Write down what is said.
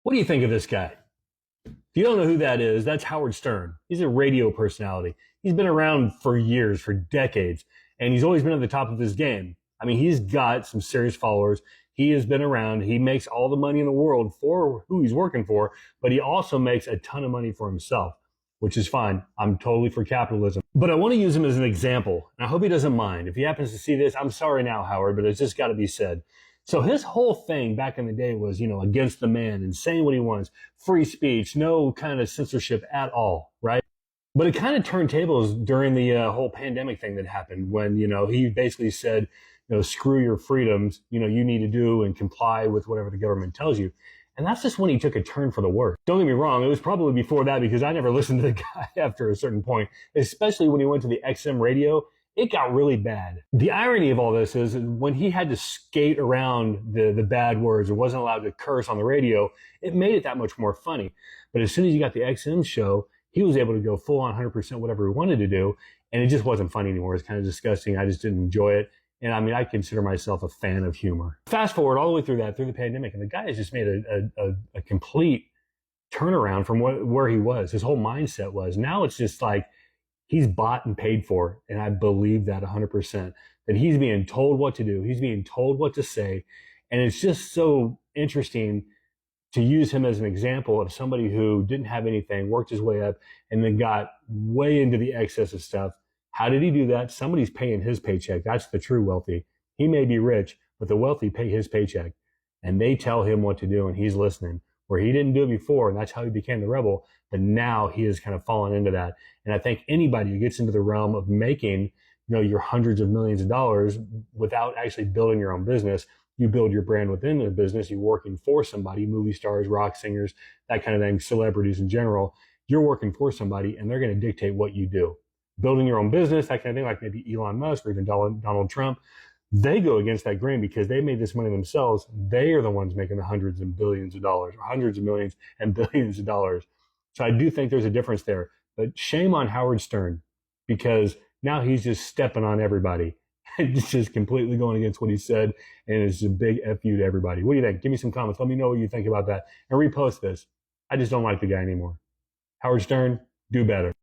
What do you think of this guy? If you don't know who that is, that's Howard Stern. He's a radio personality. He's been around for years, for decades, and he's always been at the top of his game. I mean, he's got some serious followers. He has been around. He makes all the money in the world for who he's working for, but he also makes a ton of money for himself, which is fine. I'm totally for capitalism. But I want to use him as an example, and I hope he doesn't mind. If he happens to see this, I'm sorry now, Howard, but it's just got to be said. So his whole thing back in the day was, against the man and saying what he wants, free speech, no kind of censorship at all, right? But it kind of turned tables during the whole pandemic thing that happened when, he basically said, screw your freedoms, you need to do and comply with whatever the government tells you. And that's just when he took a turn for the worse. Don't get me wrong, it was probably before that because I never listened to the guy after a certain point, especially when he went to the XM radio. It got really bad. The irony of all this is when he had to skate around the bad words or wasn't allowed to curse on the radio, it made it that much more funny. But as soon as he got the XM show, he was able to go full on 100% whatever he wanted to do. And it just wasn't funny anymore. It's kind of disgusting. I just didn't enjoy it. And I mean, I consider myself a fan of humor. Fast forward all the way through the pandemic, and the guy has just made a complete turnaround from where he was. His whole mindset was. Now it's just like, he's bought and paid for, and I believe that 100%, that he's being told what to do. He's being told what to say. And it's just so interesting to use him as an example of somebody who didn't have anything, worked his way up, and then got way into the excess of stuff. How did he do that? Somebody's paying his paycheck. That's the true wealthy. He may be rich, but the wealthy pay his paycheck, and they tell him what to do, and he's listening. Where he didn't do it before, and that's how he became the rebel. But now he has kind of fallen into that. And I think anybody who gets into the realm of making, your hundreds of millions of dollars without actually building your own business, you build your brand within the business, you're working for somebody, movie stars, rock singers, that kind of thing, celebrities in general. You're working for somebody and they're going to dictate what you do. Building your own business, that kind of thing, like maybe Elon Musk or even Donald Trump, they go against that grain because they made this money themselves. They are the ones making the hundreds and billions of dollars, or hundreds of millions and billions of dollars. So I do think there's a difference there. But shame on Howard Stern, because now he's just stepping on everybody. It's just completely going against what he said, and it's a big F you to everybody. What do you think? Give me some comments. Let me know what you think about that. And repost this. I just don't like the guy anymore. Howard Stern, do better.